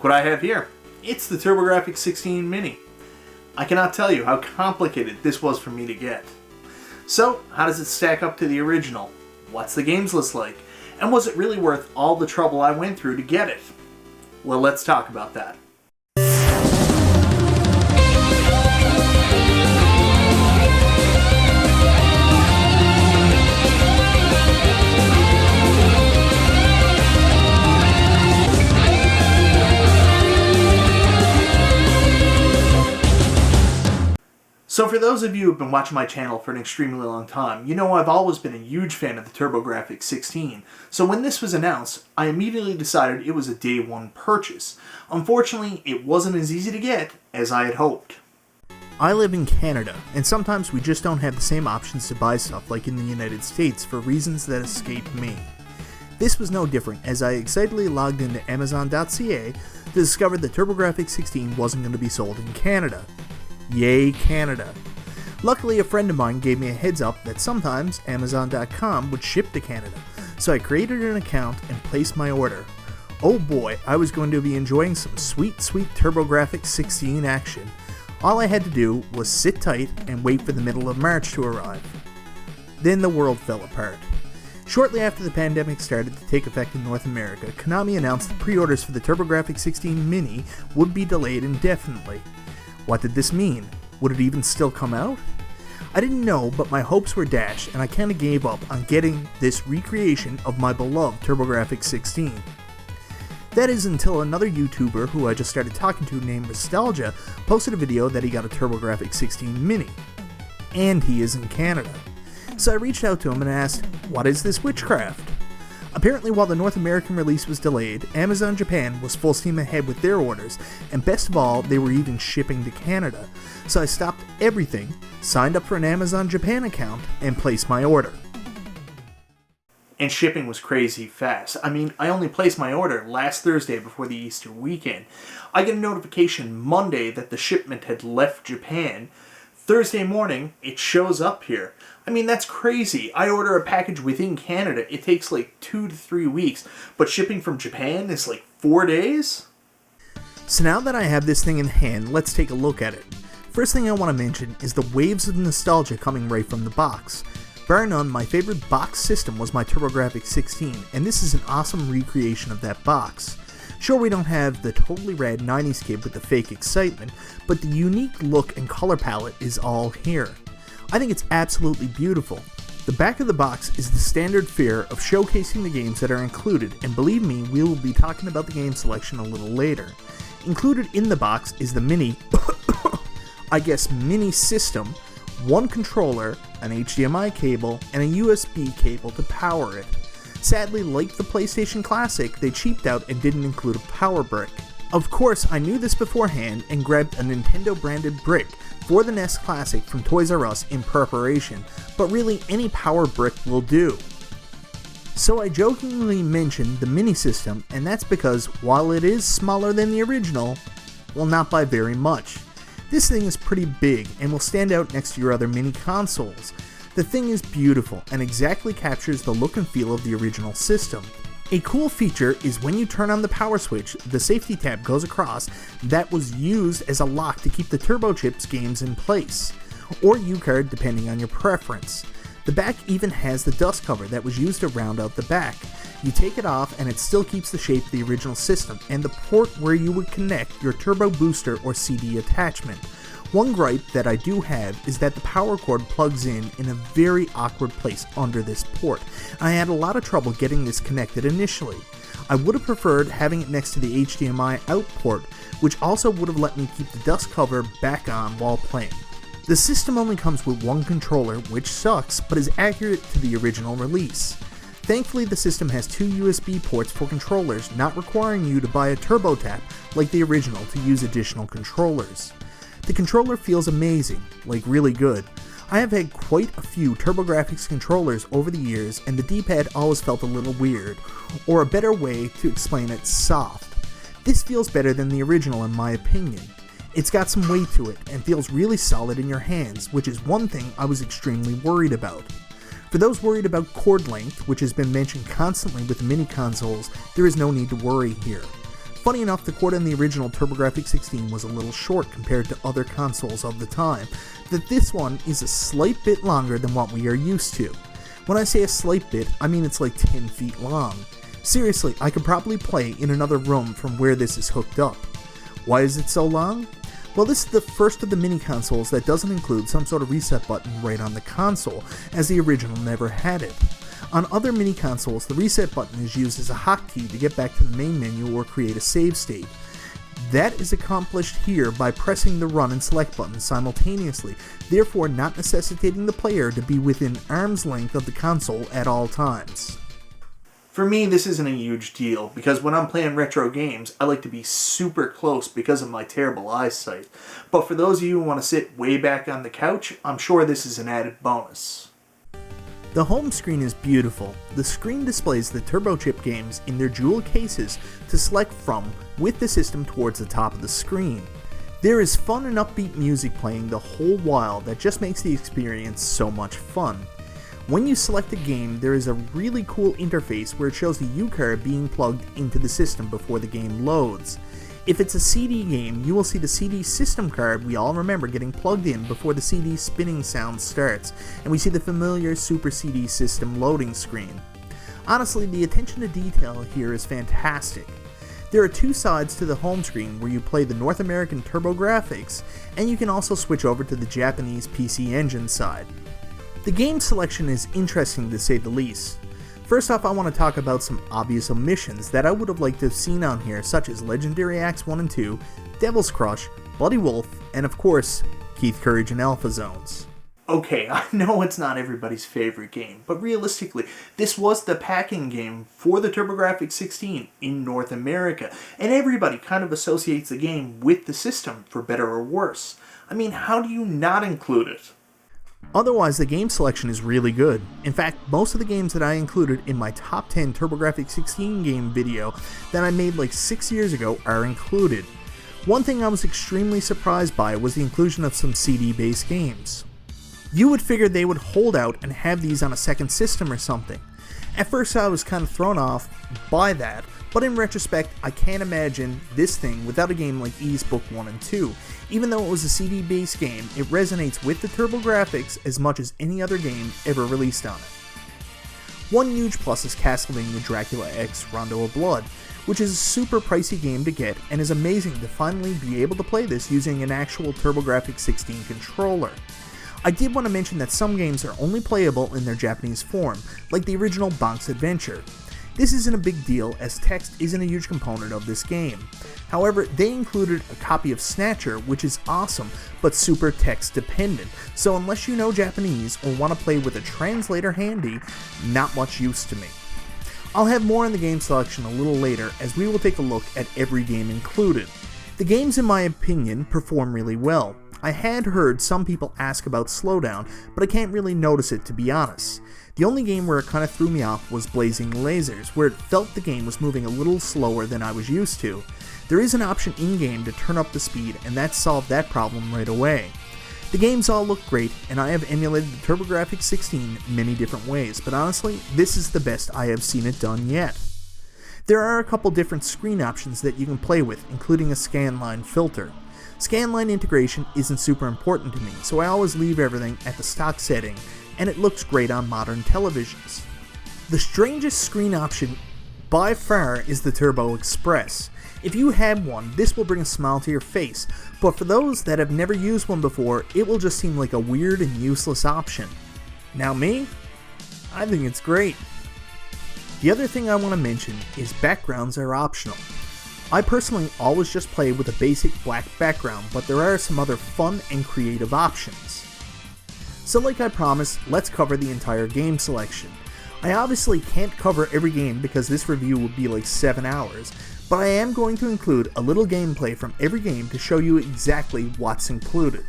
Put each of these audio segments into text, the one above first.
what I have here. It's the TurboGrafx-16 Mini. I cannot tell you how complicated this was for me to get. So, how does it stack up to the original? What's the games list like? And was it really worth all the trouble I went through to get it? Well, let's talk about that. So for those of you who have been watching my channel for an extremely long time, you know I've always been a huge fan of the TurboGrafx-16, so when this was announced, I immediately decided it was a day one purchase. Unfortunately, it wasn't as easy to get as I had hoped. I live in Canada, and sometimes we just don't have the same options to buy stuff like in the United States for reasons that escape me. This was no different, as I excitedly logged into Amazon.ca to discover that TurboGrafx-16 wasn't going to be sold in Canada. Yay, Canada. Luckily, a friend of mine gave me a heads up that sometimes Amazon.com would ship to Canada, so I created an account and placed my order. Oh boy, I was going to be enjoying some sweet TurboGrafx-16 action. All I had to do was sit tight and wait for the middle of March to arrive. Then the world fell apart. Shortly after the pandemic started to take effect in North America, Konami announced the pre-orders for the TurboGrafx-16 Mini would be delayed indefinitely. What did this mean? Would it even still come out? I didn't know, but my hopes were dashed and I kinda gave up on getting this recreation of my beloved TurboGrafx-16. That is until another YouTuber who I just started talking to named Nostalgia posted a video that he got a TurboGrafx-16 Mini. And he is in Canada. So I reached out to him and asked, what is this witchcraft? Apparently, while the North American release was delayed, Amazon Japan was full steam ahead with their orders, and best of all, they were even shipping to Canada. So I stopped everything, signed up for an Amazon Japan account, and placed my order. And shipping was crazy fast. I mean, I only placed my order last Thursday before the Easter weekend. I get a notification Monday that the shipment had left Japan. Thursday morning, it shows up here. I mean, that's crazy. I order a package within Canada, it takes like 2 to 3 weeks, but shipping from Japan is like 4 days? So now that I have this thing in hand, let's take a look at it. First thing I want to mention is the waves of nostalgia coming right from the box. Bar none, my favorite box system was my TurboGrafx-16, and this is an awesome recreation of that box. Sure, we don't have the totally rad 90s kit with the fake excitement, but the unique look and color palette is all here. I think it's absolutely beautiful. The back of the box is the standard fare of showcasing the games that are included, and believe me, we will be talking about the game selection a little later. Included in the box is the mini system, one controller, an HDMI cable, and a USB cable to power it. Sadly, like the PlayStation Classic, they cheaped out and didn't include a power brick. Of course, I knew this beforehand and grabbed a Nintendo branded brick for the NES Classic from Toys R Us in preparation, but really any power brick will do. So I jokingly mentioned the mini system, and that's because while it is smaller than the original, well, not by very much. This thing is pretty big and will stand out next to your other mini consoles. The thing is beautiful and exactly captures the look and feel of the original system. A cool feature is when you turn on the power switch, the safety tab goes across that was used as a lock to keep the Turbo Chips games in place, or U-card depending on your preference. The back even has the dust cover that was used to round out the back. You take it off and it still keeps the shape of the original system and the port where you would connect your turbo booster or CD attachment. One gripe that I do have is that the power cord plugs in a very awkward place under this port. I had a lot of trouble getting this connected initially. I would have preferred having it next to the HDMI out port, which also would have let me keep the dust cover back on while playing. The system only comes with one controller, which sucks, but is accurate to the original release. Thankfully, the system has 2 USB ports for controllers, not requiring you to buy a turbo tap like the original to use additional controllers. The controller feels amazing, like really good. I have had quite a few TurboGrafx controllers over the years, and the D-pad always felt a little weird, or a better way to explain it, soft. This feels better than the original in my opinion. It's got some weight to it, and feels really solid in your hands, which is one thing I was extremely worried about. For those worried about cord length, which has been mentioned constantly with the mini consoles, there is no need to worry here. Funny enough, the cord on the original TurboGrafx-16 was a little short compared to other consoles of the time, that this one is a slight bit longer than what we are used to. When I say a slight bit, I mean it's like 10 feet long. Seriously, I could probably play in another room from where this is hooked up. Why is it so long? Well, this is the first of the mini consoles that doesn't include some sort of reset button right on the console, as the original never had it. On other mini consoles, the reset button is used as a hotkey to get back to the main menu or create a save state. That is accomplished here by pressing the run and select buttons simultaneously, therefore not necessitating the player to be within arm's length of the console at all times. For me, this isn't a huge deal, because when I'm playing retro games, I like to be super close because of my terrible eyesight. But for those of you who want to sit way back on the couch, I'm sure this is an added bonus. The home screen is beautiful. The screen displays the Turbo Chip games in their jewel cases to select from, with the system towards the top of the screen. There is fun and upbeat music playing the whole while that just makes the experience so much fun. When you select a game, there is a really cool interface where it shows the U-card being plugged into the system before the game loads. If it's a CD game, you will see the CD system card we all remember getting plugged in before the CD spinning sound starts, and we see the familiar Super CD system loading screen. Honestly, the attention to detail here is fantastic. There are two sides to the home screen where you play the North American TurboGrafx, and you can also switch over to the Japanese PC Engine side. The game selection is interesting to say the least. First off, I want to talk about some obvious omissions that I would have liked to have seen on here, such as Legendary Axe 1 and 2, Devil's Crush, Bloody Wolf, and of course, Keith Courage and Alpha Zones. Okay, I know it's not everybody's favorite game, but realistically, this was the packing game for the TurboGrafx-16 in North America, and everybody kind of associates the game with the system, for better or worse. I mean, how do you not include it? Otherwise, the game selection is really good. In fact, most of the games that I included in my top 10 TurboGrafx-16 game video that I made like 6 years ago are included. One thing I was extremely surprised by was the inclusion of some CD-based games. You would figure they would hold out and have these on a second system or something. At first I was kind of thrown off by that, but in retrospect I can't imagine this thing without a game like Ys Book 1 and 2. Even though it was a CD-based game, it resonates with the TurboGrafx as much as any other game ever released on it. One huge plus is Castlevania Dracula X Rondo of Blood, which is a super pricey game to get and is amazing to finally be able to play this using an actual TurboGrafx-16 controller. I did want to mention that some games are only playable in their Japanese form, like the original BONK'S Adventure. This isn't a big deal as text isn't a huge component of this game. However, they included a copy of Snatcher, which is awesome, but super text dependent, so unless you know Japanese or want to play with a translator handy, not much use to me. I'll have more on the game selection a little later as we will take a look at every game included. The games, in my opinion, perform really well. I had heard some people ask about slowdown, but I can't really notice it, to be honest. The only game where it kind of threw me off was Blazing Lasers, where it felt the game was moving a little slower than I was used to. There is an option in-game to turn up the speed, and that solved that problem right away. The games all look great, and I have emulated the TurboGrafx-16 many different ways, but honestly, this is the best I have seen it done yet. There are a couple different screen options that you can play with, including a scanline filter. Scanline integration isn't super important to me, so I always leave everything at the stock setting, and it looks great on modern televisions. The strangest screen option by far is the Turbo Express. If you have one, this will bring a smile to your face, but for those that have never used one before, it will just seem like a weird and useless option. Now me? I think it's great. The other thing I want to mention is backgrounds are optional. I personally always just play with a basic black background, but there are some other fun and creative options. So like I promised, let's cover the entire game selection. I obviously can't cover every game because this review would be like 7 hours, but I am going to include a little gameplay from every game to show you exactly what's included.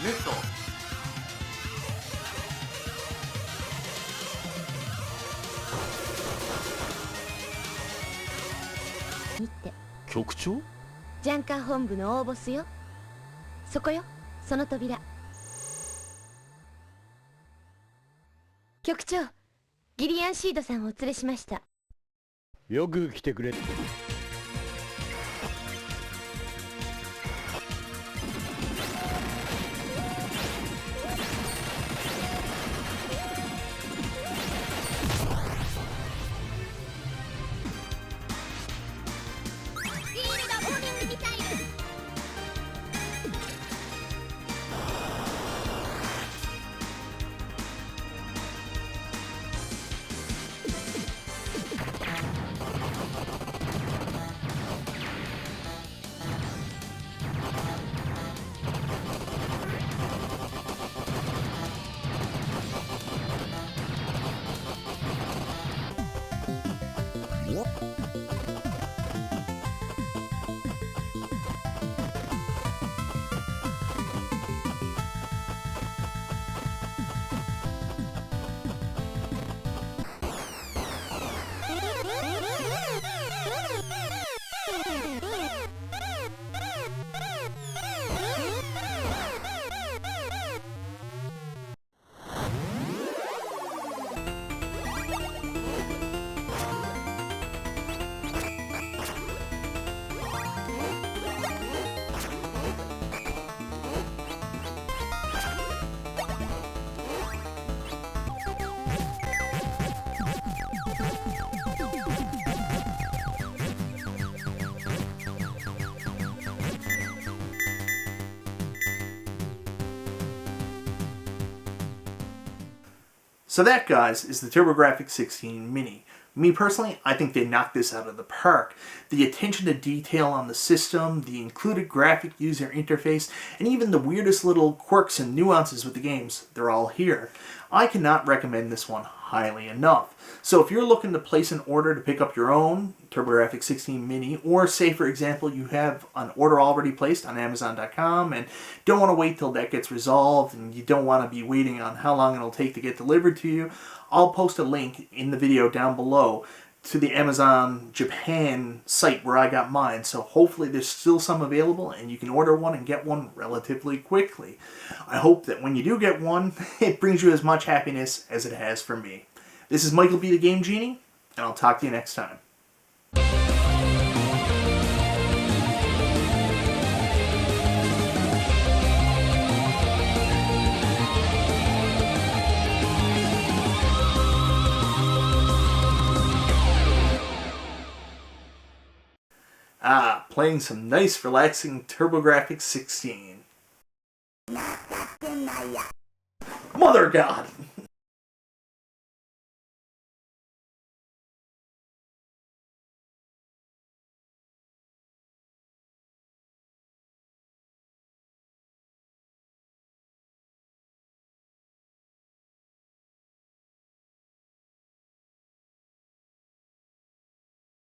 ネット見て。局長？ジャンカー本部の大ボスよ。そこよ、その扉。局長、ギリアンシードさんをお連れしました。よく来てくれ。So that, guys, is the TurboGrafx-16 Mini. Me personally, I think they knocked this out of the park. The attention to detail on the system, the included graphic user interface, and even the weirdest little quirks and nuances with the games, they're all here. I cannot recommend this one highly enough. So if you're looking to place an order to pick up your own TurboGrafx-16 Mini, or say for example you have an order already placed on Amazon.com and don't want to wait till that gets resolved and you don't want to be waiting on how long it'll take to get delivered to you, I'll post a link in the video down below to the Amazon Japan site where I got mine, so hopefully there's still some available and you can order one and get one relatively quickly. I hope that when you do get one, it brings you as much happiness as it has for me. This is MichaelBtheGameGenie, and I'll talk to you next time. Playing some nice, relaxing TurboGrafx-16. Mother God!